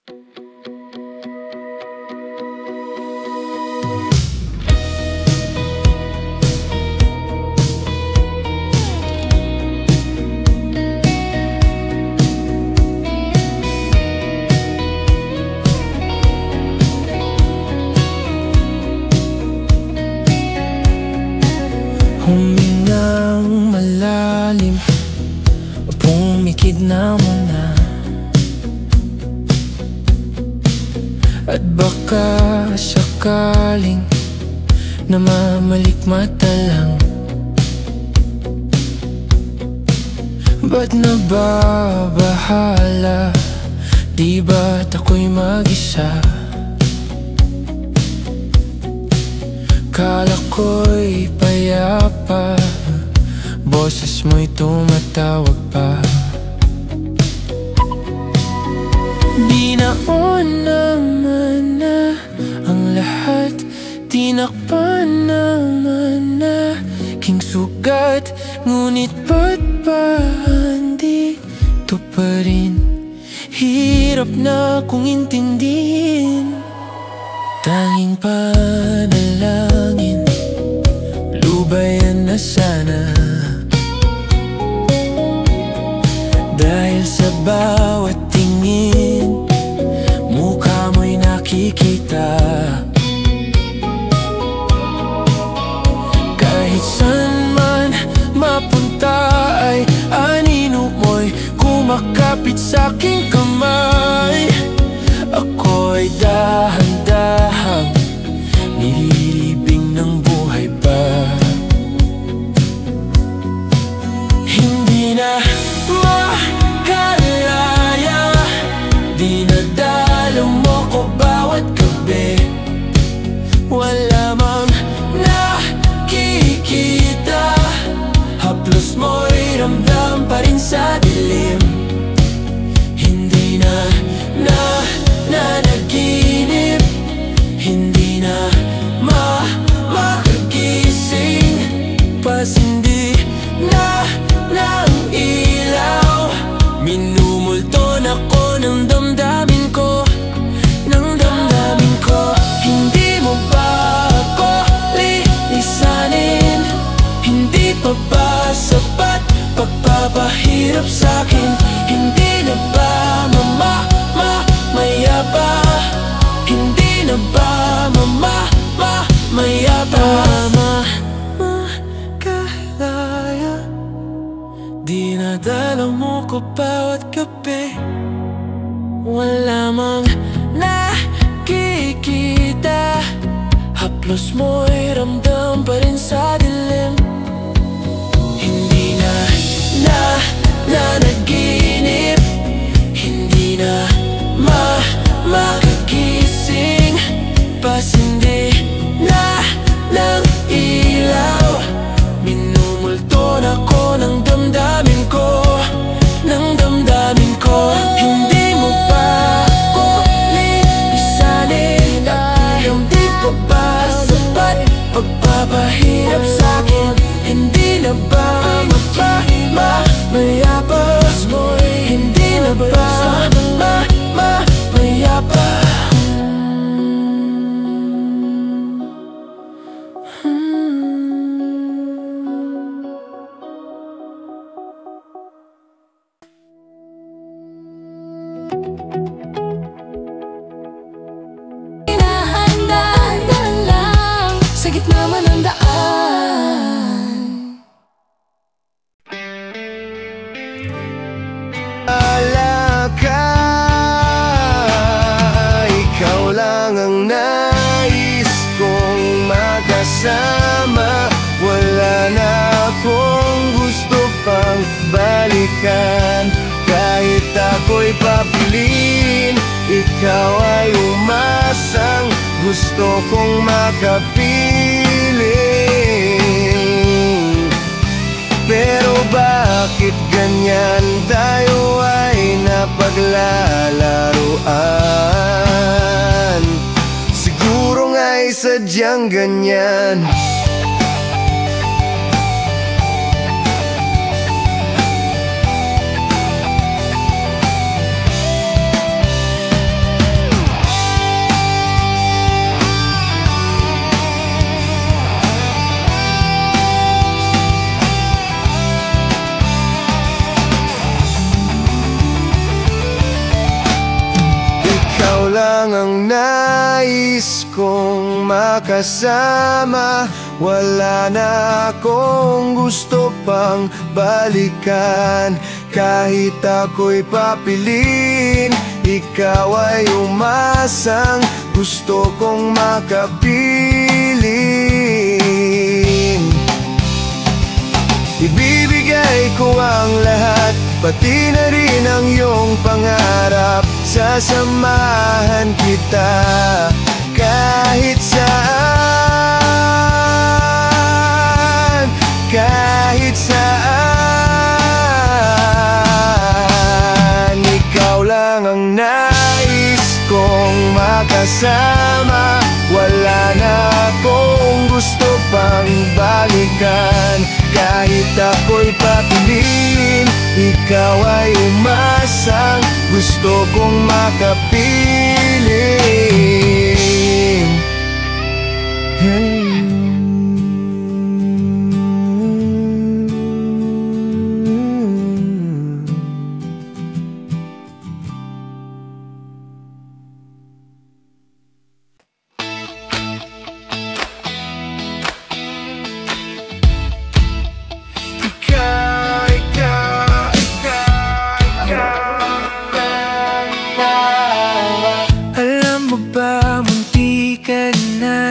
Humingang malalim, pumikit na muna. At baka sakaling namamalikmata lang. Ba't nababahala? Di ba't ako'y mag-isa? Kala ko'y payapa, boses mo'y tumatawag pa. Di naman na ang lahat, tinakpan naman na king sugat. Ngunit ba't ba andito pa rin? Hirap na kong intindihin. Tanging panalangin, lubayan na sana. Dahil sa bawat tingin, mukha mo'y nakikita. Kahit saan man mapunta ay anino mo'y kumakapit sa'king kamay. Ako'y dahan-dahang nililibing ng buhay pa. Hindi na makalaya, dinadalaw mo ko bawat gabi. Wala mang nakikita, haplos mo'y ramdam pa rin sa dilim. Hindi na nanaginip, hindi na makagising. Pasindi na ng ilaw, minumulton ako ng damdamin ko, ng damdamin ko. Hindi mo ba ako lilisanin? Hindi pa ba sapat pagpapahirap sa'kin? Hindi na ba mayapa? Hindi na ba mayapa? Makalaya, dinadalaw mo ko bawat gabi. Wala mang nakikita, haplos mo'y ramdam pa rin sa dilim. Hindi na nanaginip, hindi na makagising. Pasindi na ng ilaw, minumulton ako ng damdamin ko, ng damdamin ko. Hindi mo ba ako lilisanin? Hindi pa ba sapat pagpapahirap sa'kin? Hindi na ba mayapa? Hindi na ba mayapa? Hinahanda lang sa gitna man ng daan. Ikaw lang ang nais kong makasama. Wala na akong gusto pang balikan. Kahit ako'y papiliin, ikaw ay umasang gusto kong makapiling. Pero bakit ganyan tayo ay napaglalaruan? Siguro nga'y sadyang ganyan. lang ang nais kong makasama. Wala na akong gusto pang balikan. Kahit ako'y papilin, ikaw ay umasang gusto kong makapiling. Ibibigay ko ang lahat, pati na rin ang iyong pangarap. Sasamahan kita kahit saan, kahit saan. Ikaw lang ang nais kong makasama. Wala na akong gusto pang balikan. Kahit ako'y papilin, ikaw ay umasang gusto kong makapiling.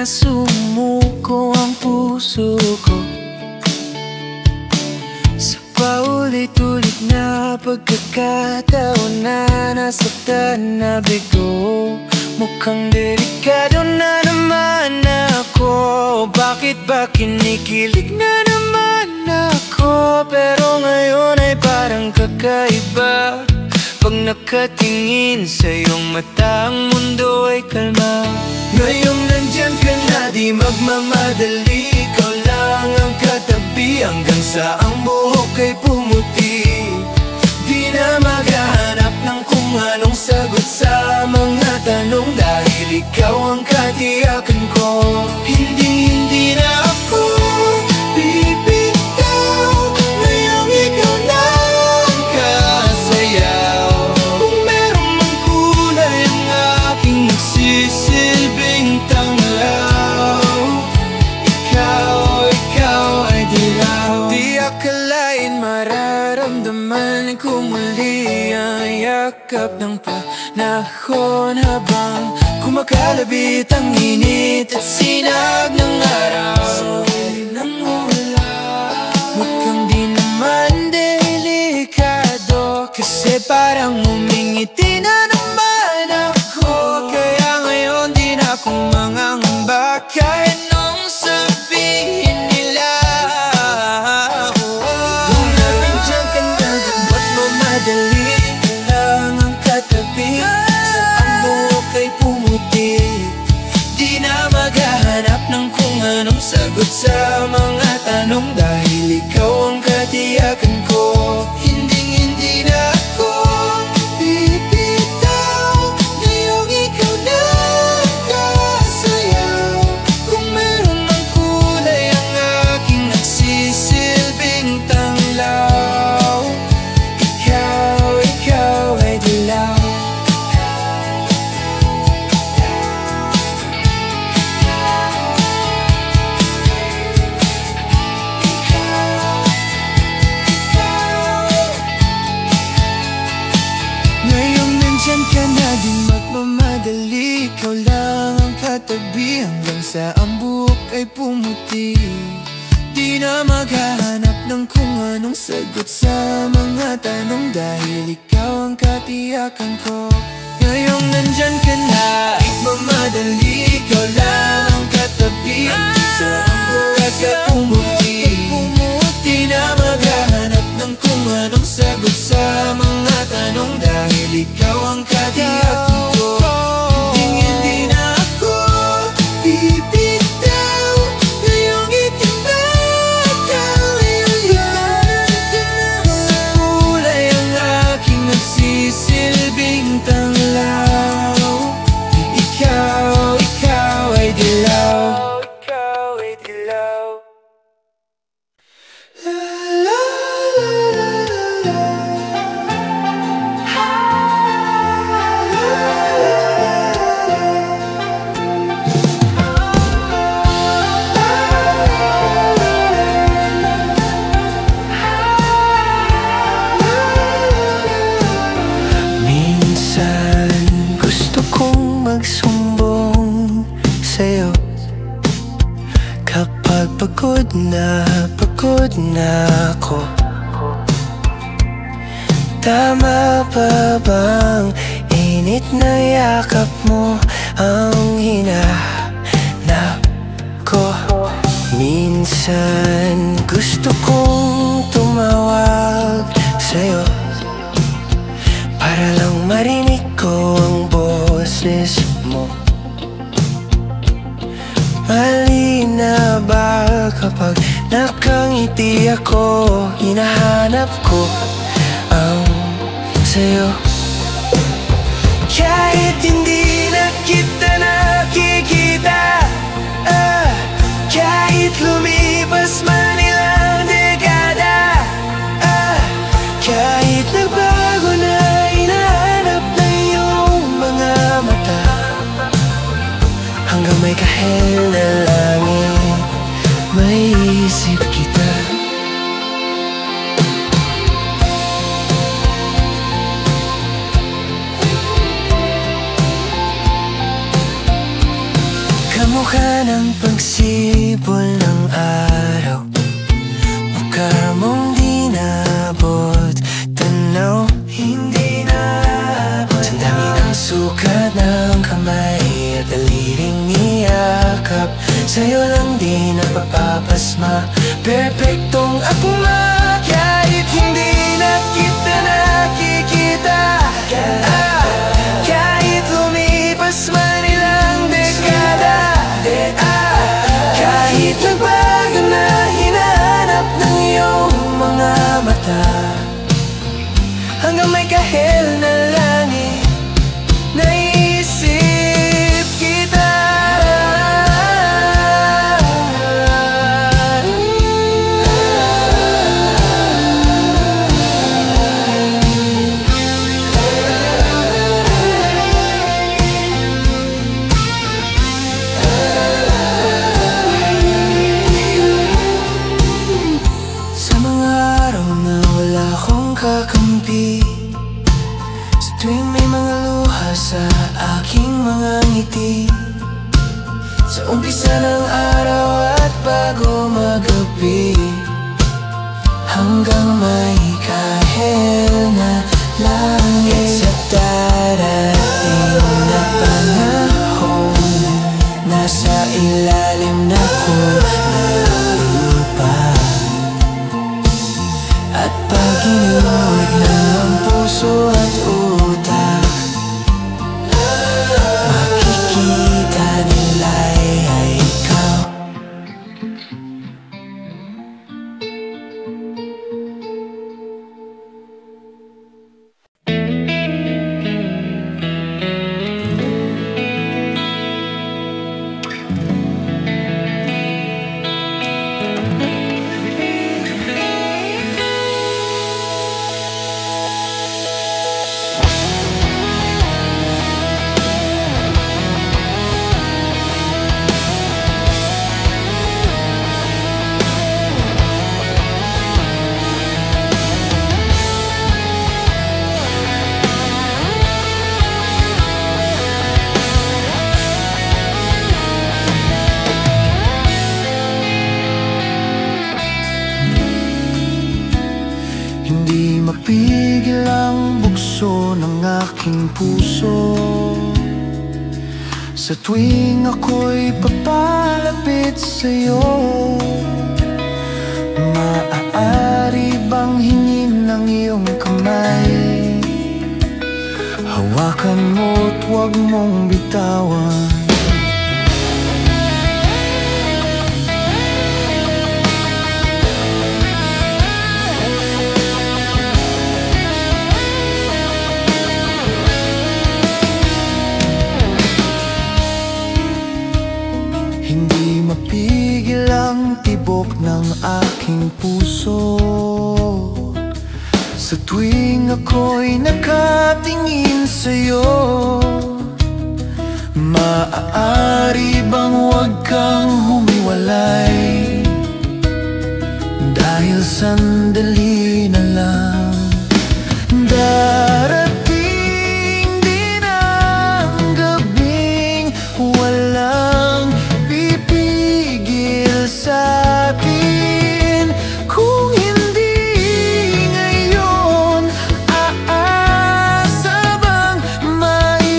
Sumuko ang puso ko sa paulit-ulit na pagkakataon na nasaktan na bigo. Mukhang delikado na naman ako. Bakit ba kinikilig na naman ako? Pero ngayon ay parang kakaiba. Pag nakatingin sa iyong mata, ang mundo ay kalma. Ngayong nandyan ka na, di magmamadali. Ikaw lang ang katabi hanggang sa ang buhok ay pumuti. Di na maghahanap ng kung anong sagot sa mga tanong, dahil ikaw ang katiyakan ko. Hindi na ako bibitaw. Ngayong ikaw na ang kasayaw. Kung meron mang kulay ang aking nagsisilbing tanglaw, ikaw ay dilaw. Di akalain mararamdaman ko muli ang yakap ng panahon, habang kumakalabit ang init at sinag ng araw. Mukhang di naman delikado, kasi parang umingiti na naman ako. Kaya ngayon di na ako mangangamba kahit nung sabihin nila. Kung nandiyan ka na, ba't mo madali? Lang ang katabi sa ang buhok ay pumuti. Di na maghahanap ng kung anong sagot sa mga tanong, dahil ikaw ang katiyakan ko. Hindi na ako bibitaw. Ngayong ikaw na kasayaw. Kung meron mang kulay ang aking nagsisilbing tanglaw, ikaw ay dilaw. Ngayong nandyan ka na, di magmamadali. Ikaw lang ang katabi hanggang sa ang buhok ay pumuti. Di na maghahanap ng kung anong sagot sa mga tanong, dahil ikaw ang katiyakan ko. Ngayong nandyan ka na, magmamadali. Ikaw lang ang katabi hanggang sa ang buhok ay pumuti. Di na maghahanap ng kung anong sagot sa mga tanong, dahil ikaw ang katiyakan ko. Hindi na ako bibitaw. Ngayong itinataw, sa kulay ang aking nagsisilbing tanglaw. Ikaw ay dilaw. Init na yakap mo ang hinahanap ko. Minsan gusto kong tumawag sa'yo para lang marinig ko ang boses mo. Mali na ba kapag nakangiti ako? Hinahanap ko ang sa'yo. Kahit hindi na kita nakikita, kahit lumipas man ilang dekada, kahit nagbago na hinahanap na iyong mga mata, hanggang may kahel na langit, may isip kita. Kamukha ng pagsibol ng araw, mukha mong di naabot tanaw. Hindi naabot ang dami ng sukat ng kamay at daliring niyakap. Sa'yo lang di napapapasma, perpektong akma. Kahit hindi na kita nakikita, kahit lumipas man ilang dekada, kahit nagbago na hinahanap ng iyong mga mata, hanggang may kahel na langit, naisip kita. Sa mga araw na wala akong kakampi, sa tuwing may mga luha sa aking mga ngiti, sa umpisa ng araw at bago magabi, hanggang may kahel na langit. Sa darating na panahon, nasa ilalim na ko ng lupa, at pag inuod na ang puso at utak, makikita nila'y ikaw. Hindi mapigil ang bugso ng aking puso sa tuwing ako'y papalapit sa'yo. Maaari bang hingin ng iyong kamay? Hawakan mo't huwag mong bitawan. Hindi mapigil ang tibok ng aking puso sa tuwing ako'y nakatingin sa'yo. Maaari bang huwag kang humiwalay, dahil sandali na lang darating din ang gabing walang pipigil sa'tin. Kung hindi ngayon, aasa bang may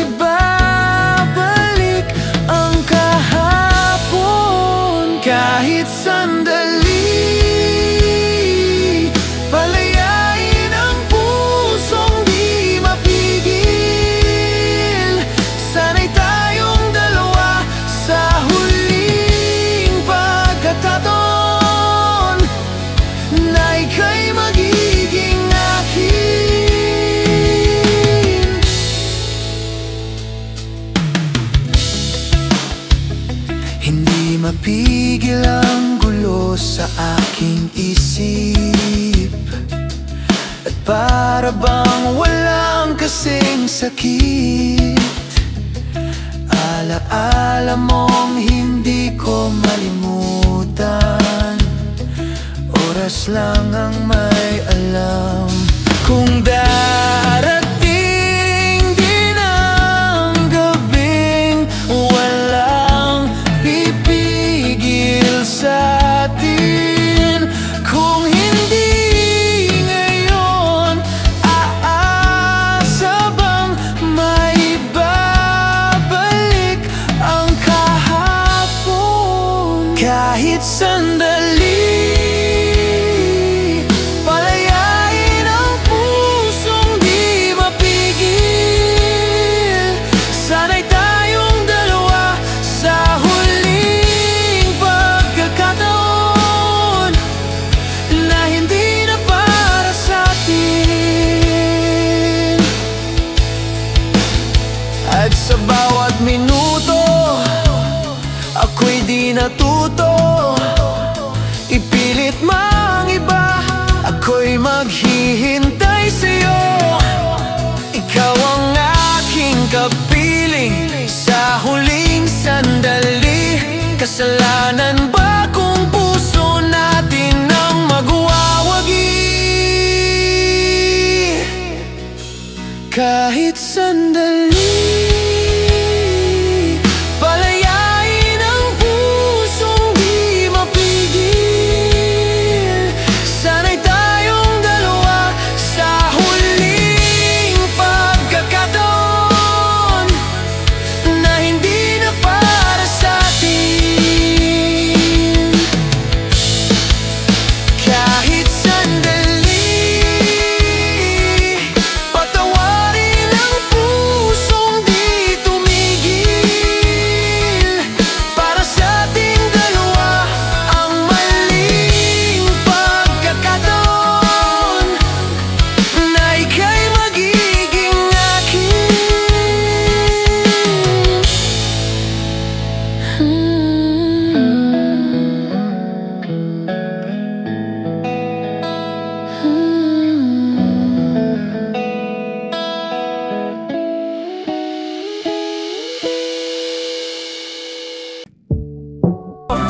para bang walang kasing sakit. Alaala mong hindi ko malimutan, oras lang ang may alam. Kung darating din ang gabing walang pipigil sa atin, kung hindi ngayon, aasa bang maibabalik ang kahapon? Kahit sandali, at sa bawat minuto, ako'y di natuto. Ipilit mang iba, ako'y maghihintay sa'yo. Ikaw ang aking kapiling sa huling sandali. Kasalanan ba kung puso natin ang magwawagi? Kahit sandali, palayain ang pusong di mapigil. Sana'y tayong dalawa sa huling pagkakataon na hindi na para sa atin. Kahit sandali, patawarin ang pusong di tumigil. Para sa ating dalawa ang maling pagkakataon na ika'y magiging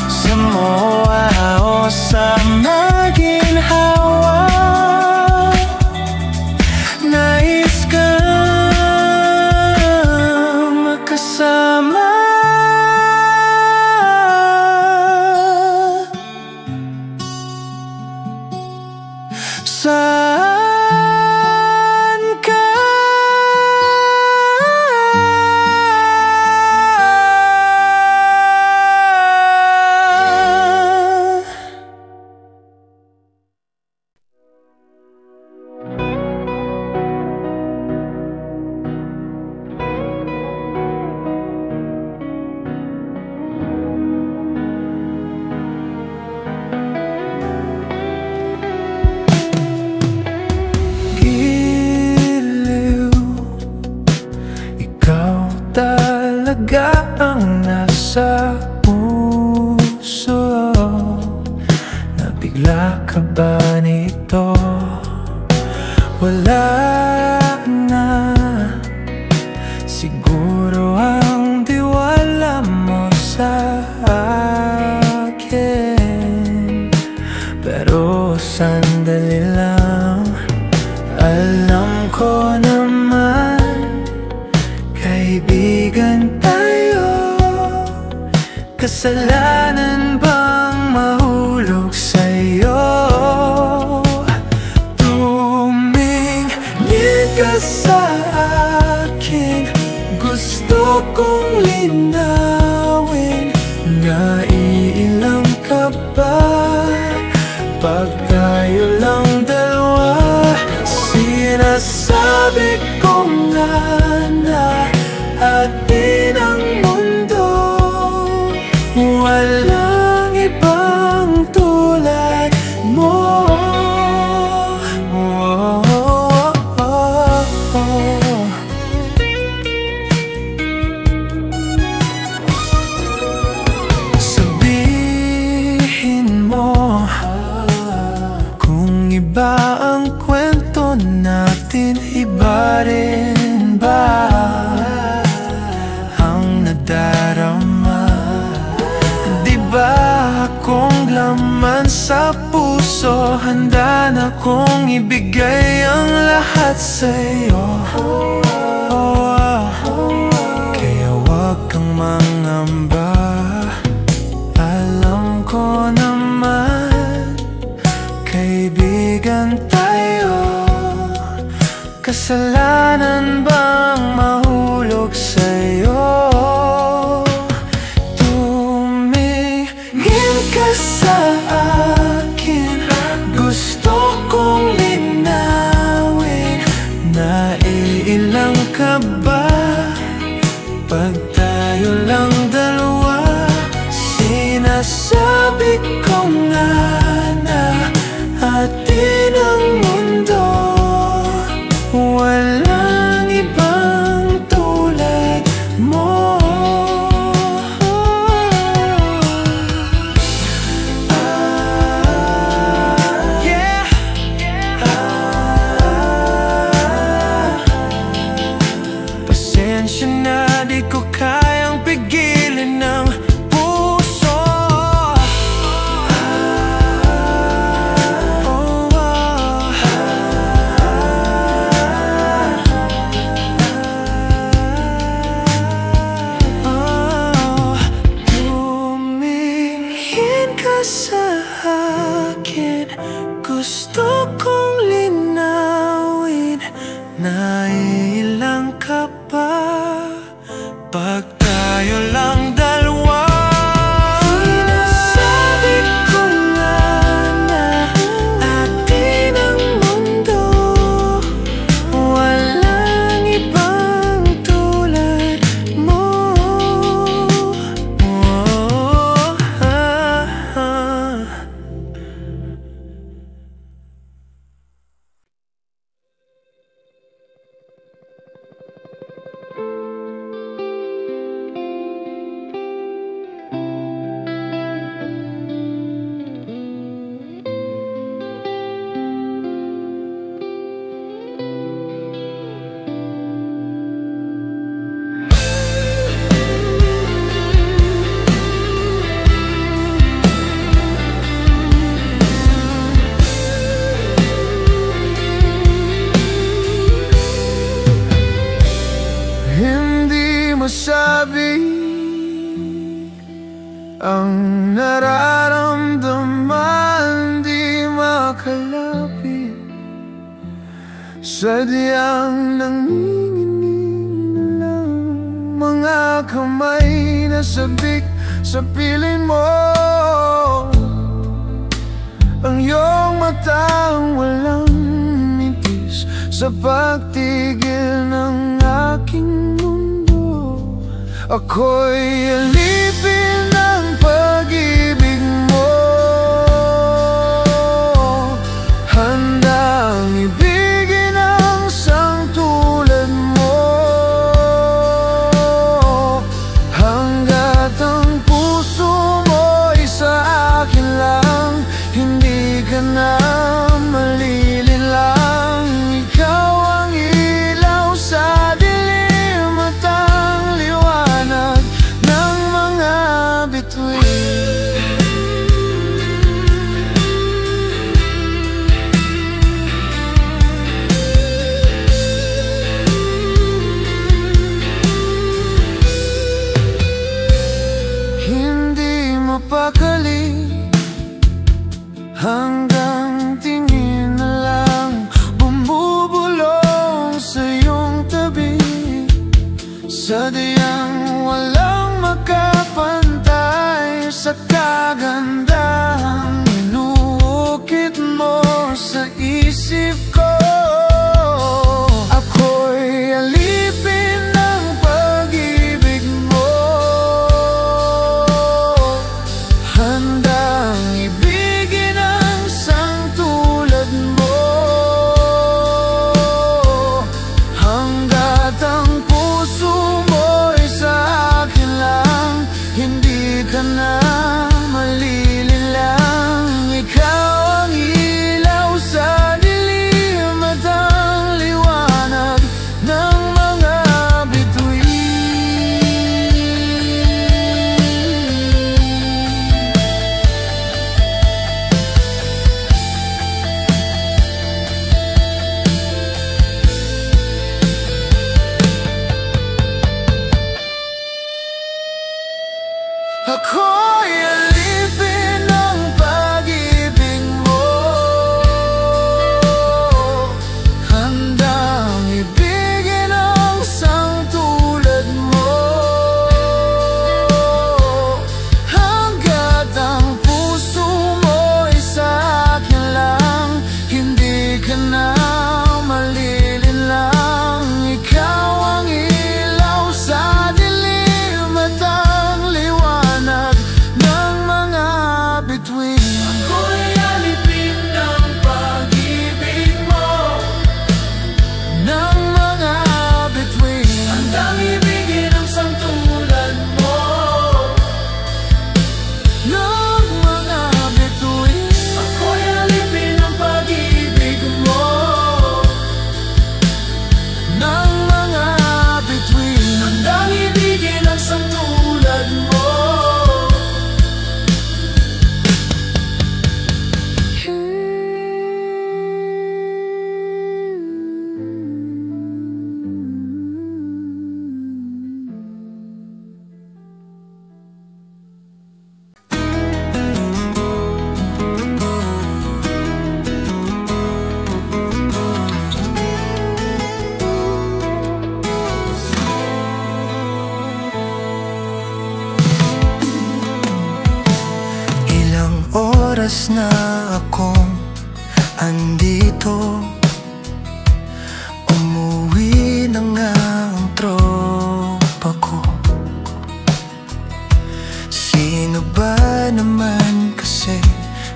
Samoa o sa maginhawa, nais kang makasama. Saan ka? Talaga ang nasa puso. Nabigla ka ba nito? Wala na siguro ang tiwala mo sa akin. Pero sandali lang, alam ko naman kaibigan tayo. Kasalanan bang mahulog sa'yo? Tumingin ka sa akin, gusto kong linawin. Naiilang ka ba pag tayo lang dalawa? Sinasabi ko nga na atin ang mundo, walang ibang tulad mo. Sabihin mo kung iba ang kwento kong ibigay ang lahat sa'yo. Kaya wag kang mangamba. Alam ko naman, kaibigan tayo. Kasalanan bang mahulog sa'yo? Tumingin ka sa akin, gusto kong linawin. Naiilang ka ba pag tayo lang dalawa? Sinasabi ko nga na atin ang mundo. Walang ibang tulad mo. Pasensya na, di ko kayang pigilin ng puso. Tumingin ka sa akin, gusto kong linawin. Naiilang ka ba pag tayo lang dalawa? Sinasabi ko nga na atin ang mundo. Walang ibang tulad mo. Hindi masabi ang nararamdaman, di makalapit. Sadyang nanginginig lang mga kamay na sabik sa piling mo. Ang iyong matang walang mitis sa pagtigil ng aking mundo. Ako'y alipin ng pag-ibig mo, handang ibigin ang isang tulad mo. Hanggat ang puso mo'y sa akin lang, hindi ka na malilinlang. Ikaw ang ilaw sa dilim at ang liwanag ng mga bituin. Hindi mapakali hanggang tingin na lang bumubulong sa iyong tabi. Sadyang walang makapantay sa kagandahang inuukit mo sa isip ko. Ako'y alipin ng pag-ibig mo, handang ibigin ang isang tulad mo. Hanggat ang puso mo'y sa akin lang, hindi ka na malilinlang. Ikaw ang ilaw sa dilim Ako'y alipin ng pag-ibig mo, handang ibigin ang isang tulad mo. Hanggat ang puso mo'y sa'kin lang, hindi ka na malilinlang. Ikaw ang ilaw sa dilim at ang liwanag ng mga bituin. Ako'y alipin ng pag-ibig mo, ng mga bituin, handang ibigin ang isang tulad mo, ng mga bituin. Ako'y alipin ng pag-ibig mo, ng mga bituin, handang ibigin ang isang tulad mo. Ilang oras na akong andito, umuwi na nga ang tropa ko. Sino ba naman kasi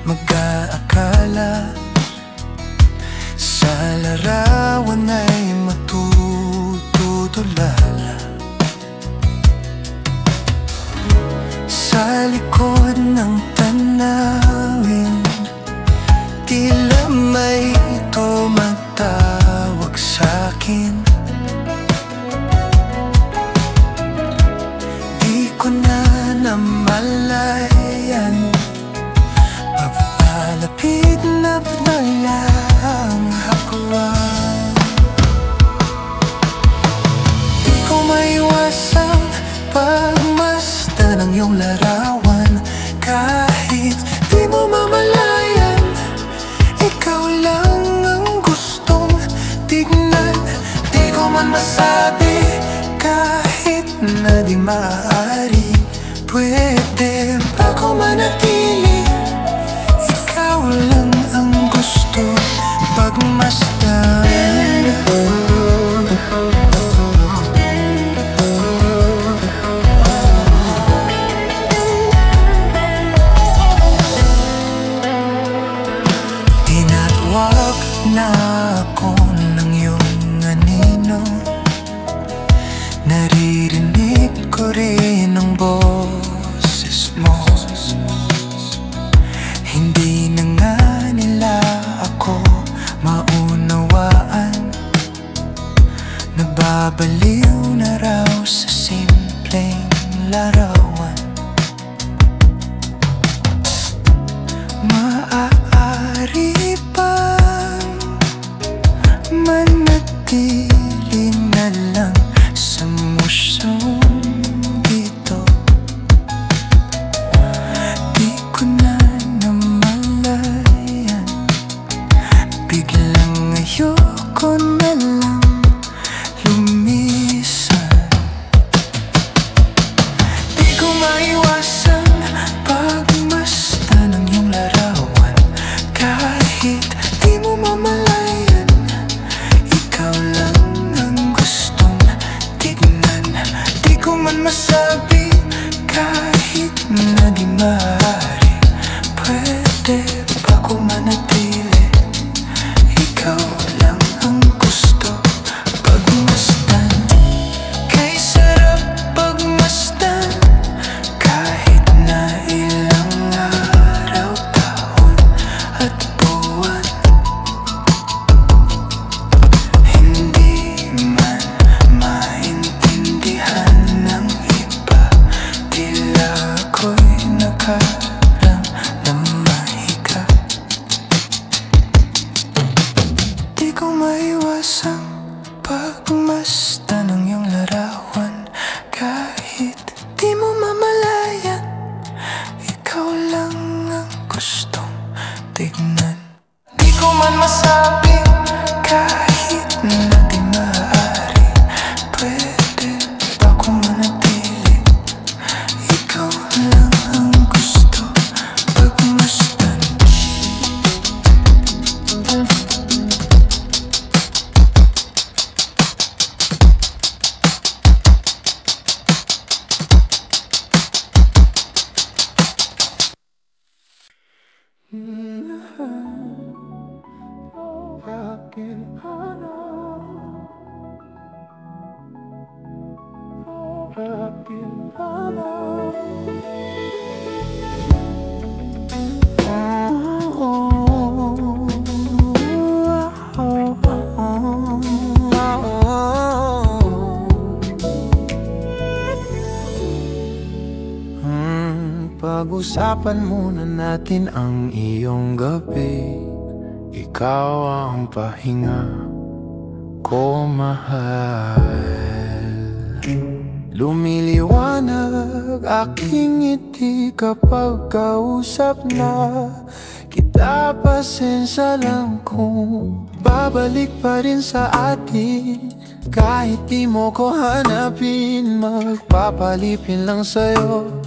mag-aakala sa larawan ay matutulala? Sa likod ng tanawin, tila may tumatawag sa'kin. Di ko na namalayan, papalapit na lang ako. Di ko maiwasang pagmasdan ang iyong larawan. Kahit di mo mamalayan, ikaw lang ang gustong tignan. Di ko man masabi kahit na di maaari, pwede ba ko manatili? Ikaw lang ang gusto pagmasdan. Tinatawag na ako ng iyong anino, naririnig ko rin ang boses mo. Hindi na nga nila ako maunawaan, nababaliw na raw sa simpleng larawan. Maaari bang manatili na lang sa musyong ito? Di ko na namalayan, biglang ayoko na lang lumisan. Di ko maiwasan pagmasdan ng iyong larawan. Kahit di mo mamalayan, ikaw lang ang gustong tignan. Di ko man masabi kahit na di maaari, pwede ba ko manatili? Ikaw lang ang gusto pagmasdan. Kay sarap pagmasdan, kahit na ilang araw, taon at buwan. Hindi man maintindihan ng iba, tila ako'y naka Pag-usapan muna natin ang iyong gabi. Ikaw ang pahinga ko, mahal. Lumiliwanag aking ngiti kapag kausap na kita. Pasensya lang kung babalik pa rin sa atin. Kahit di mo ko hanapin, magpapalipin lang sa'yo.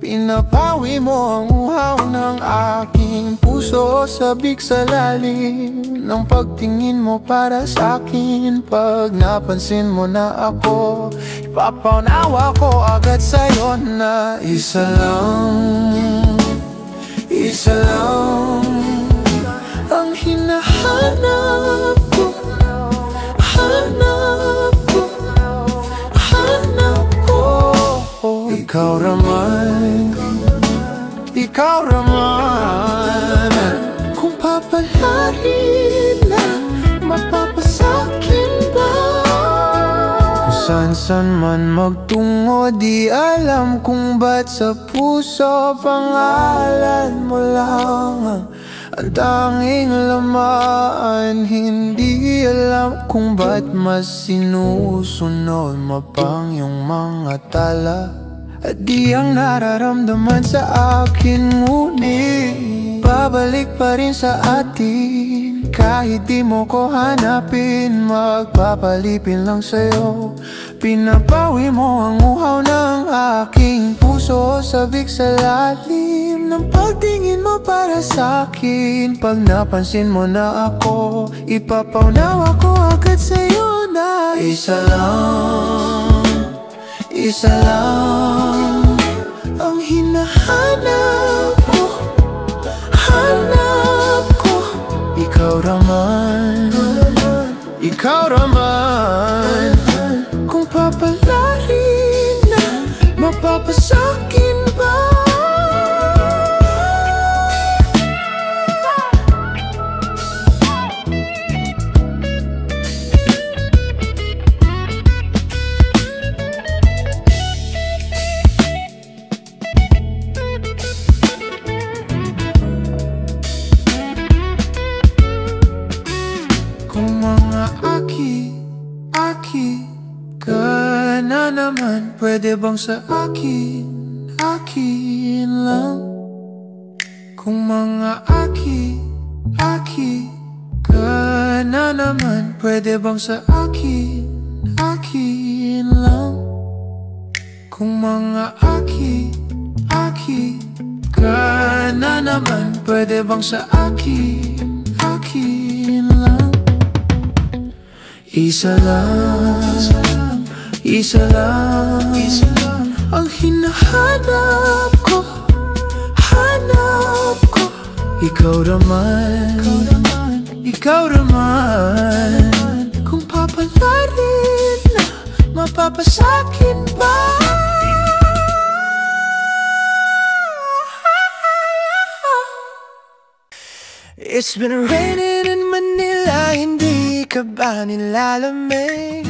Pinapawi mo ang uhaw ng aking puso. Sabik sa lalim ng pagtingin mo para sa'kin. Pag napansin mo na ako, ipapaunawa ko agad sa'yo na isa lang ang hinahanap ko. Hanap ko. Ikaw raman, kung papalarin na mapapasakin ba? Kung saan man magtungo, di alam kung ba't sa puso. Pangalan mo lang ang tanging laman. Hindi alam kung ba't mas sinusunod mapang yung mga tala. At di ang nararamdaman sa akin, ngunit babalik pa rin sa atin. Kahit di mo ko hanapin, magpapalipin lang sa'yo. Pinapawi mo ang uhaw ng aking puso. Sabik sa lalim ng pagtingin mo para sa'kin. Pag napansin mo na ako, ipapaunawa ko agad sa'yo na isa lang ang hinahanap ko. Hanap ko. Ikaw raman, kung papalarin na mapapasakin ba? Kung mga aki ka na naman, pwede bang sa akin lang? Kung mga aki ka na naman, pwede bang sa akin lang? Kung mga aki ka na naman, pwede bang sa akin lang? Isa lang ang hinahanap ko. Ikaw raman, kung papalarin na mapapasakin ba? It's been raining in Manila, hindi ka ba nilalamig?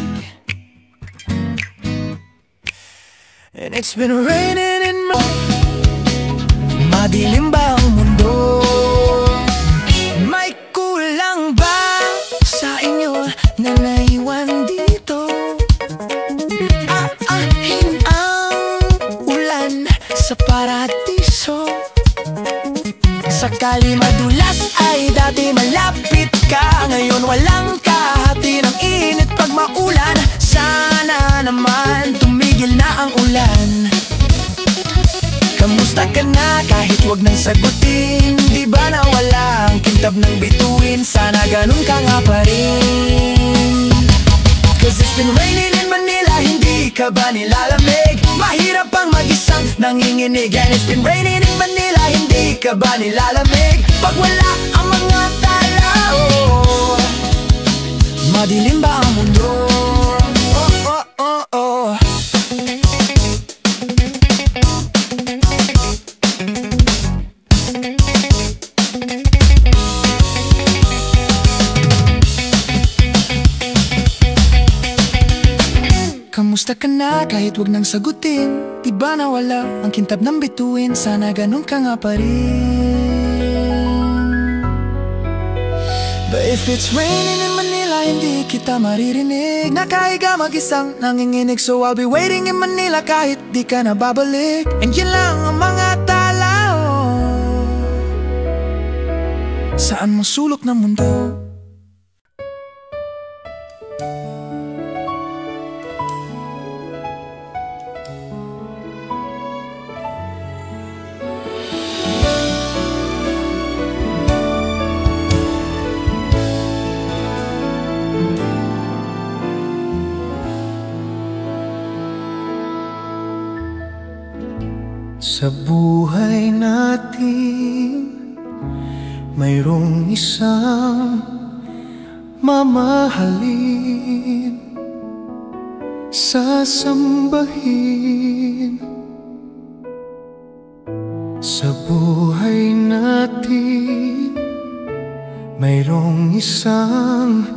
And it's been raining in madilim ba ang mundo? May kulang ba sa inyo na naiwan dito? Aahin ang ulan sa paradiso. Sakali madulas ay dati malapit ka. Ngayon walang kahati ng init pag maulan. Sana naman tumigil na ang ulan. Kamusta ka na kahit wag nang sagutin? Di ba na walang kintab ng bituin? Sana ganun ka nga pa rin. Cause it's been raining in Manila, hindi ka ba nilalamig? Mahirap pang mag-isang nanginginig. And it's been raining in Manila, hindi ka ba nilalamig? Pag wala ang mga tao, madilim ba ang mundo? Kamusta ka na kahit wag nang sagutin? Di ba nawala ang kintab ng bituin? Sana ganun ka nga pa rin. But if it's raining in Manila, hindi kita maririnig. Nakahiga mag-isang nanginginig, so I'll be waiting in Manila kahit di ka na babalik. And yun lang ang mga tala, oh, saan mo sulok ng mundo? Sa buhay natin, mayroong isang mamahalin, sasambahin. Sa buhay natin, mayroong isang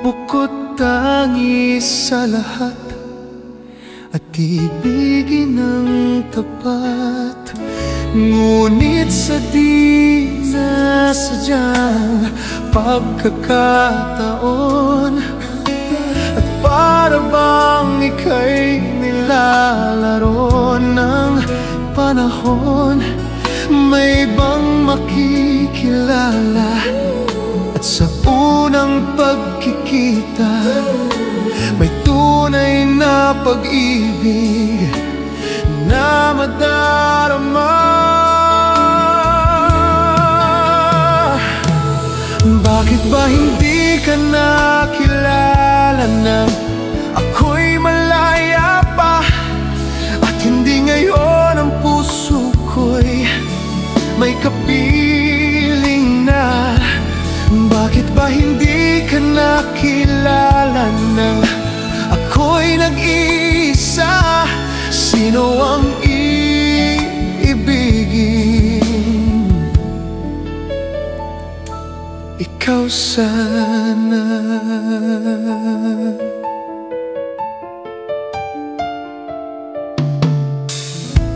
bukod tangis sa lahat, at ibigin ng tapat. Ngunit sa di nasadyang pagkakataon, at para bang ika'y nilalaro ng panahon, may bang makikilala? At sa unang pagkikita, may tunay na pag-ibig na madarama. Bakit ba hindi ka nakilala nang ako'y malaya pa? At hindi ngayon ang puso ko'y may kapiling na? Bakit ba hindi ka nakilala nang ako'y nag-iisa? Sino ang iibigin? Ikaw sana.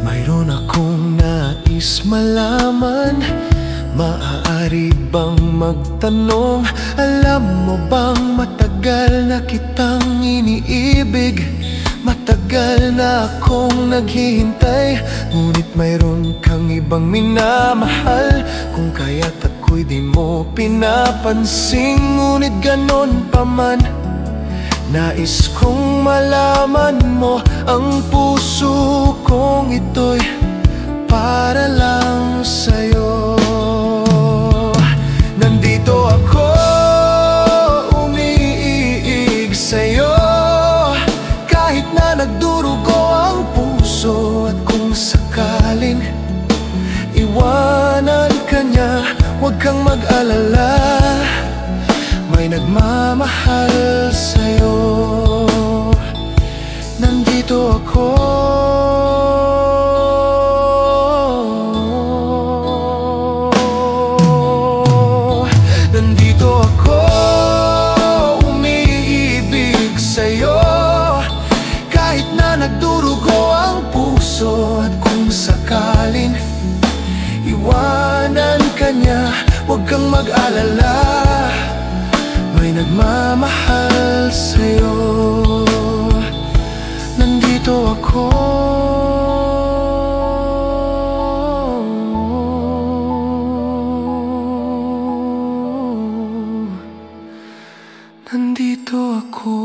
Mayroon akong nais malaman. Maaari bang magtanong? Alam mo bang matagal na kitang iniibig? Matagal na akong naghihintay, ngunit mayroon kang ibang minamahal. Kung kaya't ako'y di mo pinapansin, ngunit ganon pa man, nais kong malaman mo ang puso kong ito'y para lang sa'yo. Nandito ako, umiiig sa'yo, kahit na nagdurugo ang puso. At kung sakaling iwanan ka niya, huwag kang mag-alala, may nagmamahal sa'yo. Nandito ako, at kung sakaling iwanan ka niya, huwag kang mag-alala, may nagmamahal sa'yo. Nandito ako, nandito ako.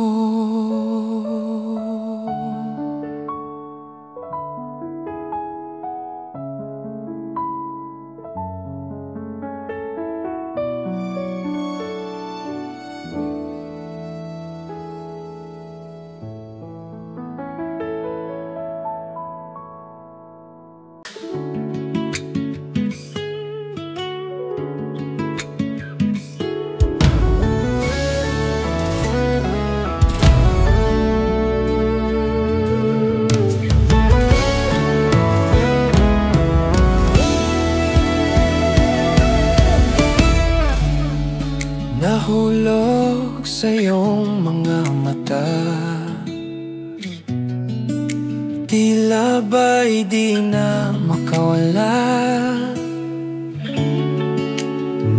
tila ba'y di na makawala.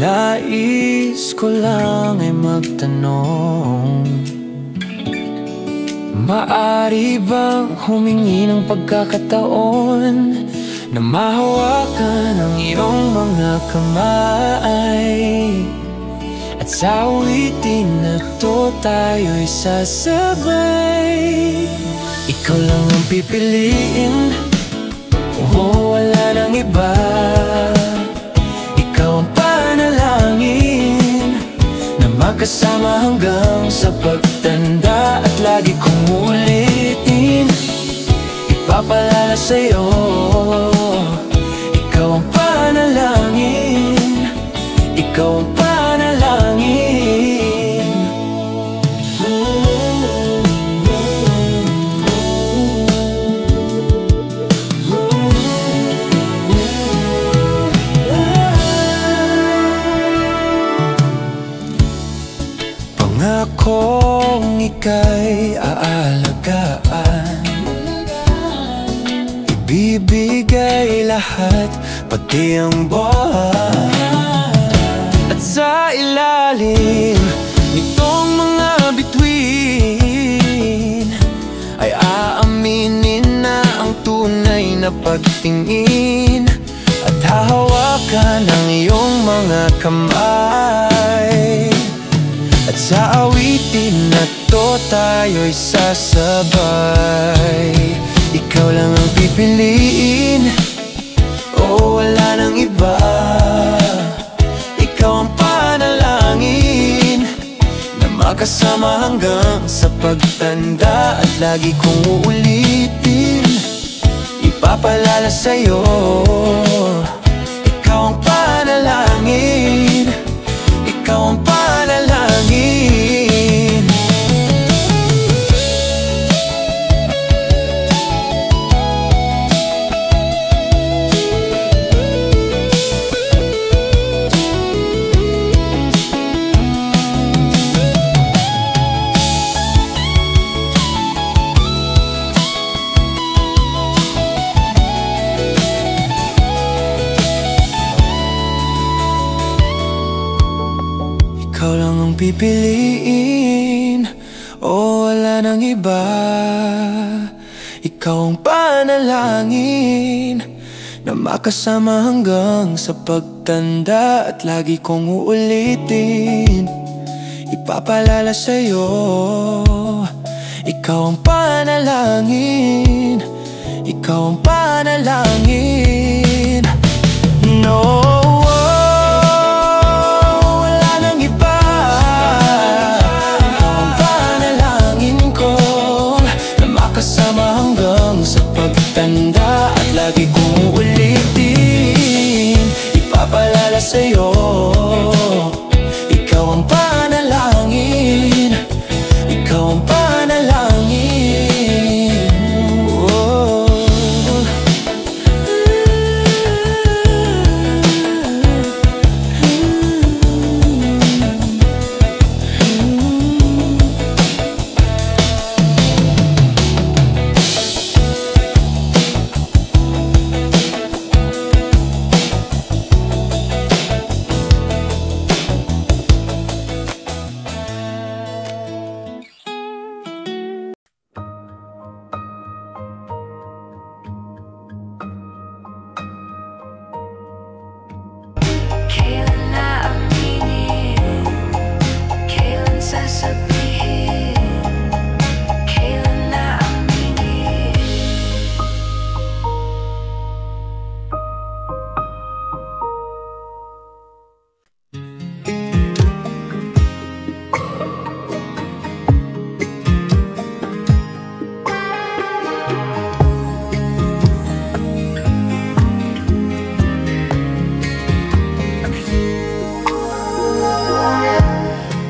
Nais ko lang ay magtanong, maari bang humingi ng pagkakataon na mahawakan ang iyong mga kamay? At sa awitin na to tayo'y sasabay. Ikaw lang ang pipiliin, wala nang iba. Ikaw ang panalangin na magkasama hanggang sa pagtanda. At lagi kong ulitin, ipapalala sa'yo. Ikaw ang panalangin, ikaw ang panalangin. Pangakong ika'y aalagaan, ibibigay lahat, pati ang buwan. At sa ilalim nitong mga bituin ay aaminin na ang tunay na pagtingin. At hahawakan ang iyong mga kamay. At sa awitin na to tayo'y sasabay. Ikaw lang ang pipiliin, wala nang iba. Ikaw ang panalangin na makasama hanggang sa pagtanda. At lagi kong uulitin, ipapalala sa'yo. Ikaw ang panalangin, ikaw ang panalangin. Ikaw lang ang pipiliin, wala nang iba. Ikaw ang panalangin na makasama hanggang sa pagtanda. At lagi kong uulitin, ipapalala sa'yo. Ikaw ang panalangin, ikaw ang panalangin. No, tanda. At lagi kong ulitin, ipapalala sa'yo. Ikaw ang panalangin, ikaw ang panalangin.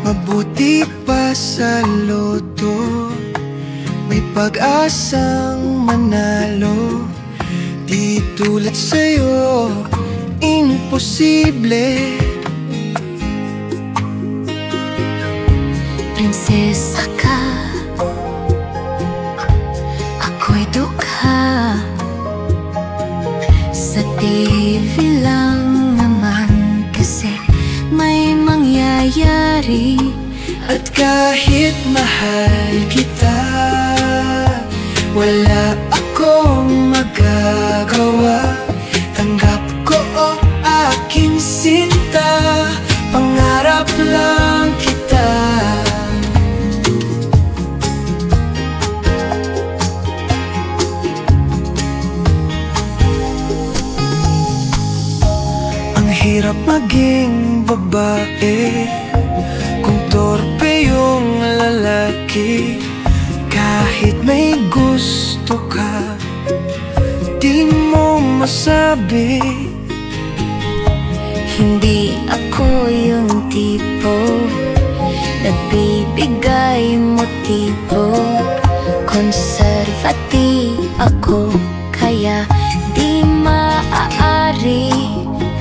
Mabuti pa sa loto, may pag-asang manalo. Di tulad sa'yo, imposible. Prinsesa ka, ako'y dukha. Sa TV lang naman kasi may mangyayari. At kahit mahal kita, wala akong magagawa. Tanggap ko o aking sinta, pangarap lang kita. Ang hirap maging babae kung torpe yung lalaki. Kahit may gusto ka, di mo masabi. Hindi ako yung tipo nagbibigay motibo. Konservative ako, kaya di maaari.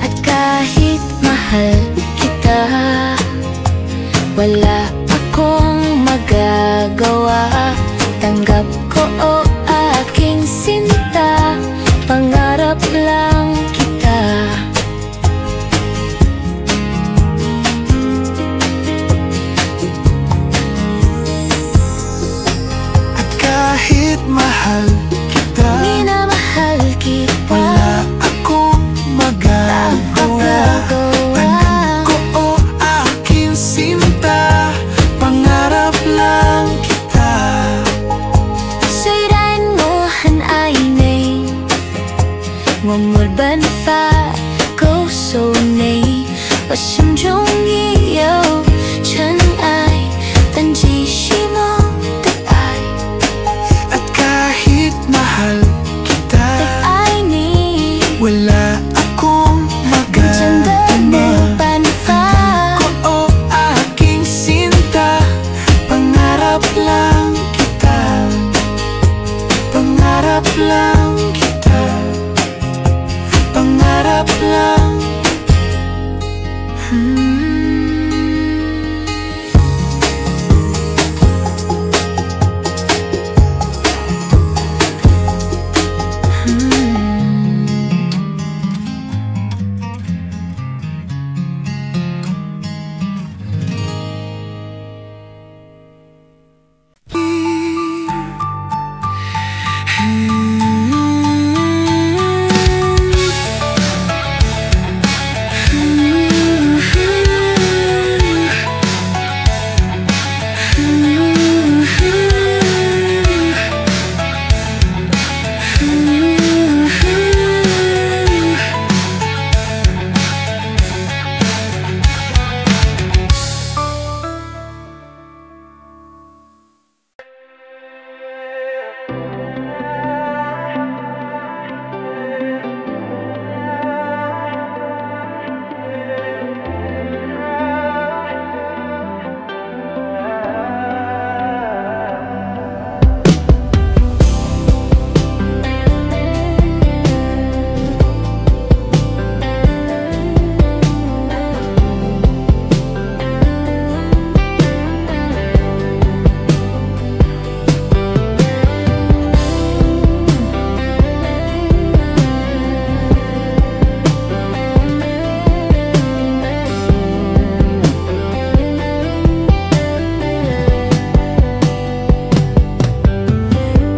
At kahit mahal kita, wala akong magagawa. Tanggap ko o aking sinta, pangarap lang kita. At kahit mahal kita, Minamahal kita, wala akong magagawa. Tanggap ko o aking sinta, pangarap lang kita.虽然我很爱你，我没办法告诉你，我心中已有尘埃，但寄希望的爱， At kahit mahal kita, 爱你， wala akong 真的没 magagawa. 办法。 Ko o aking sinta, pangarap lang kita. Pangarap lang kita. Pangarap lang.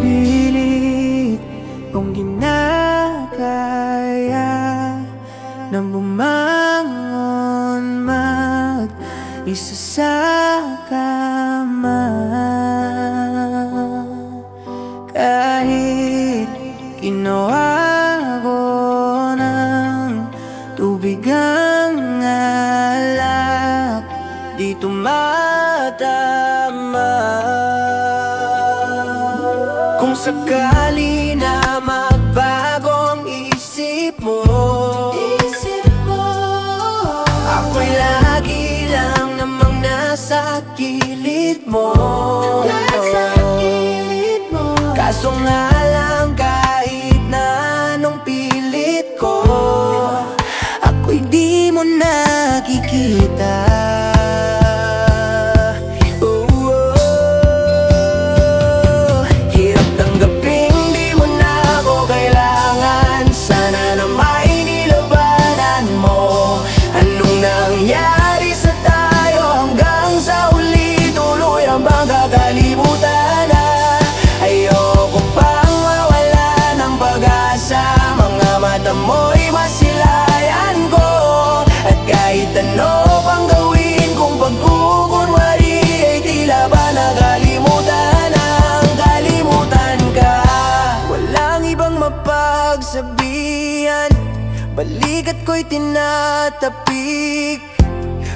Pilit kong ginagaya nang bumangon mag-isa sa kama. Kahit ginawa ko ng tubig ang alak, di tumatama. Kung sakali na magbago ang isip mo, ako'y lagi lang namang nasa gilid mo. Kaso nga lang kahit na anong pilit ko, ako'y di mo nakikita. Hirap tanggapin di balikat ko'y tinatapik.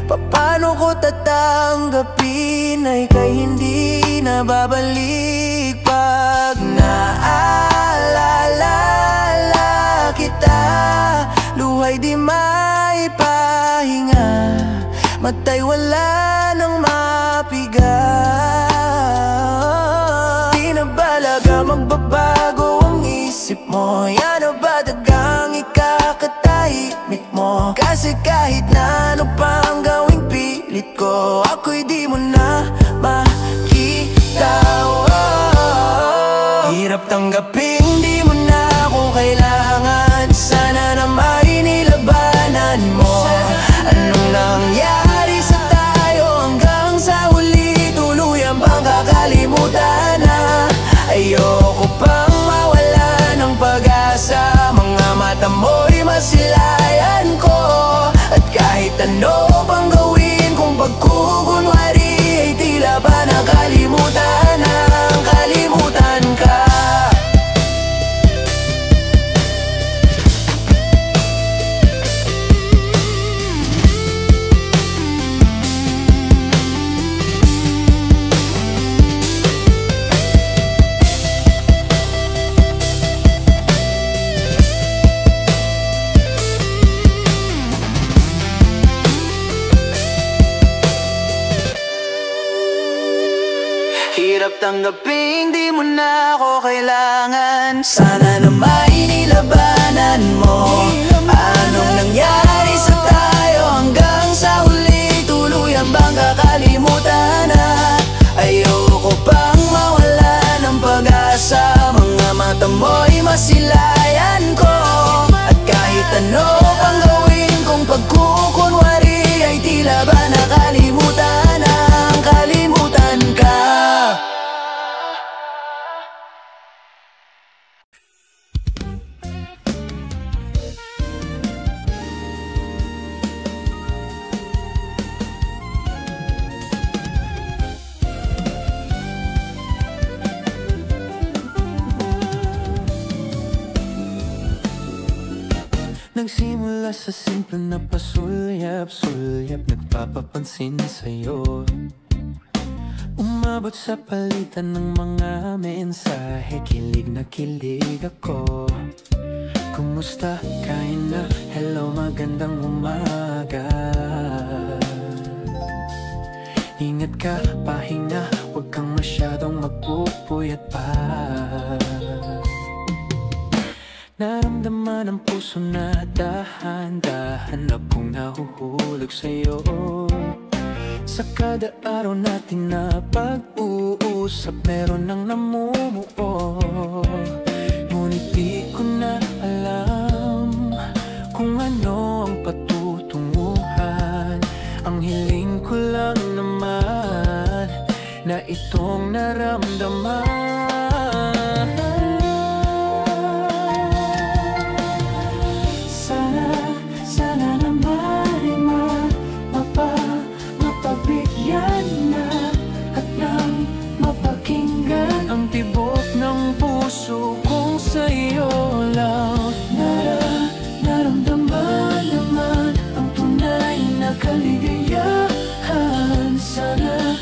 Paano ko tatanggapin ay kay hindi na babalik. Pag naalala kita, luhay di maipahinga, matay wala nang mapiga. Di na balaga magbabago ang isip mo, yan na ba dagang ikakatahimik mo? Kasi kahit na ano pang gawing pilit ko, ako'y di mo na makita. Hirap tanggapin, di mo na ako kailangan. Sana na may nilabanan mo. Anong nangyari sa tayo hanggang sa huli? Tuluyan bang kakalimutan na? Ayoko pang mawala ng pag-asa. Mga mata mo'y masilayan ko. At kahit ano pang gawin kung pagkukunwari, ay tila ba nakalimutan ang kalimutan ka. Hirap tanggapin, di mo na ako kailangan. Sana na may nilabanan mo. Anong nangyari sa tayo hanggang sa huli? Tuluyan bang kakalimutan na? Ayoko pang mawala ng pag-asa. Mga mata mo'y masilayan ko. At kahit ano pang gawin kung pagkukunwari, ay tila ba nakalimutan ang kalimutan ka. Nagsimula sa simple na pasulyap-sulyap, nagpapapansin sa'yo. Umabot sa palitan ng mga mensahe, kilig na kilig ako. Kumusta? Kain na? Hello, magandang umaga. Ingat ka, pahinga, huwag kang masyadong magpupuyat pa. Naramdaman ang puso na dahan-dahan akong nahuhulog sa'yo. Sa kada araw natin na pag-uusap, meron nang namumuo. Ngunit di ko na alam kung ano ang patutunguhan. Ang hiling ko lang naman na itong naramdaman. Puso kong sa'yo lang naramdaman naman ang tunay na kaligayahan. Sana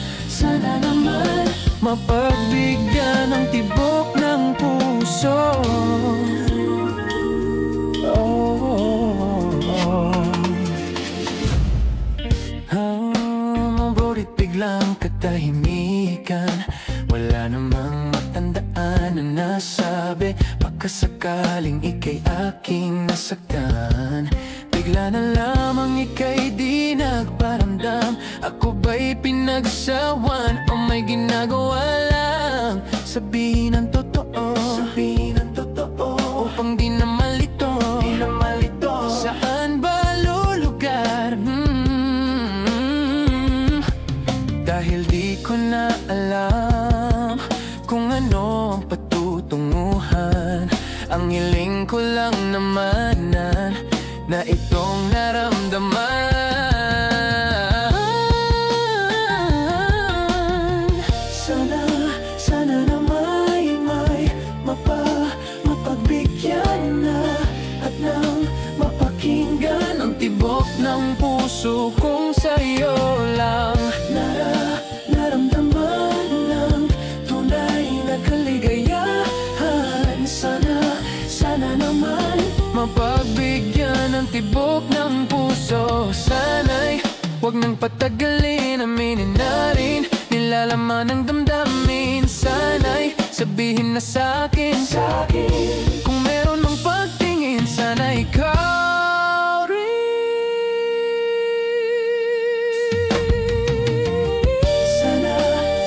naman mapagbigyan ang tibok ng puso. Mabutit biglang katahimikan, wala namang matandaan na nasabi. Pagkasakaling ika'y aking nasaktan, bigla na lamang ika'y di nagparamdam. Ako ba'y pinagsawan o may ginagawa lang? Sabihin ang totoo, upang di na malito. Saan ba lulugar? Dahil di ko na alam kung ano ang patutunguhan. Ang hiling ko lang naman na itong naramdaman. Sana na may mapagbigyan na at nang mapagbigyan ng tibok ng puso. Sana'y huwag nang patagalin, aminin na rin nilalaman ng damdamin. Sana'y sabihin na sa'kin kung meron mang pagtingin, sana ikaw rin.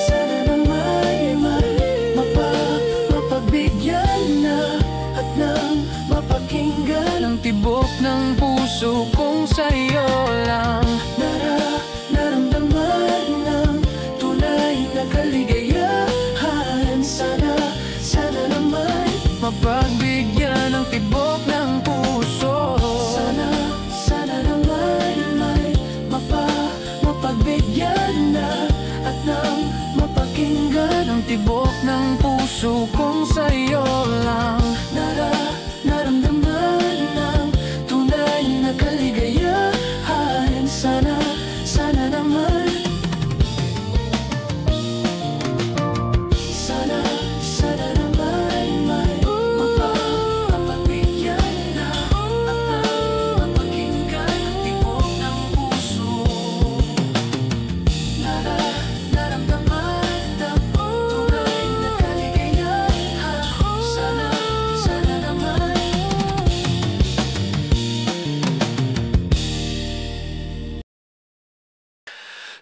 Sana na may mapagbigyan na at nang mapakinggan ang tibok ng puso kong sa'yo lang naramdaman ng tunay na kaligayahan. Sana naman mapagbigyan ng tibok ng puso. Sana naman may mapagbigyan na at nang mapakinggan ang tibok ng puso kong sa'yo lang naramdaman ng tunay na kaligayahan. Sana naman Sana naman may mapagbigyan na at mapakinggan ang tibok ng puso. Naramdaman ng tunay na kaligayahan. Sana naman.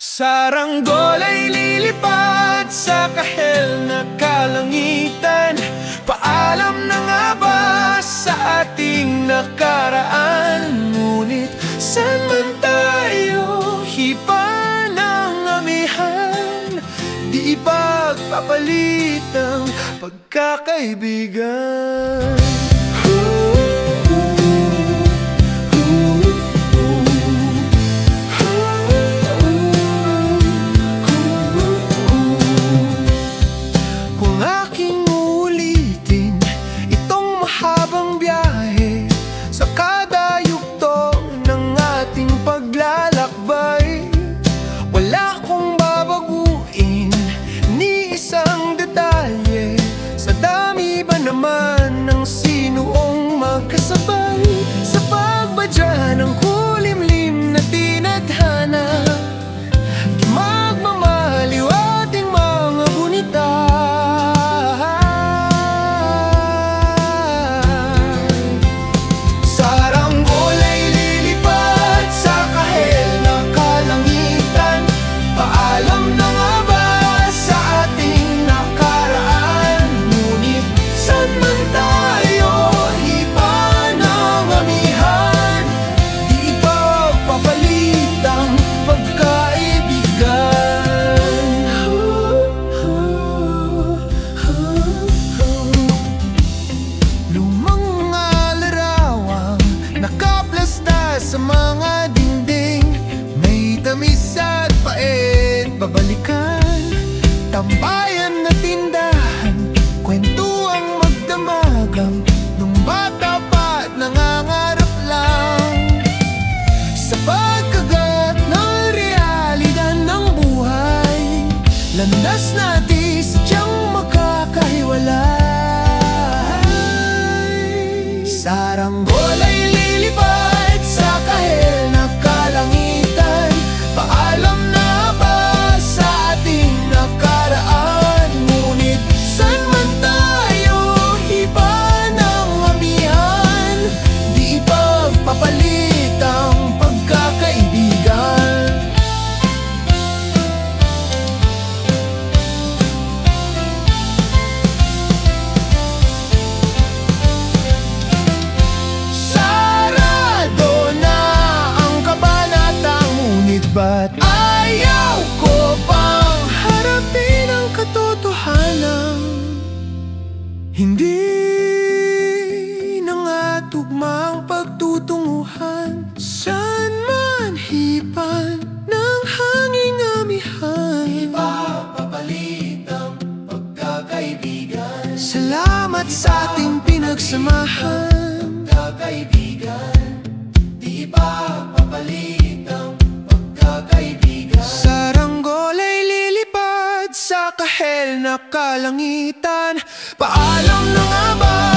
Saranggol ay lilipad sa kahel na kalangitan. Paalam na nga ba sa ating nakaraan? Ngunit saan man tayo hipa ng amihan, di ipagpapalit ang pagkakaibigan. Sa pagbadya ng kulimlim na tinadhana, di magmamaliw ating mga gunita. Saranggol ay lilipad sa kahel na kalangitan. Paalam na nga ba sa ating nakaraan? Ngunit saan man tayo sa mga dingding, may tamis at pait babalikan. Tambayan na tindahan, kwentuang magdamagang nung bata pa at nangangarap lang sa pagkagat ng realidad ng buhay. Landas natin sadyang makakahiwalay. Saranggol ay lilipad sa kahel na kalangitan. Paalam na ba sa ating nakaraan? Ngunit saan man tayo hiba ng amihan, di ipagpapalit ang pagkakaibigan. Ba't ayaw ko pang harapin ang katotohanan? Hindi na nga tugmang pagtutunguhan. Saan man hipan ng hanging amihan, ipapapalit ang pagkakaibigan. Salamat sa ating pinagsamahan, pagkakaibigan. Di ipapapalit ang kaibigan. Saranggol ay lilipad sa kahel na kalangitan. Paalam na nga ba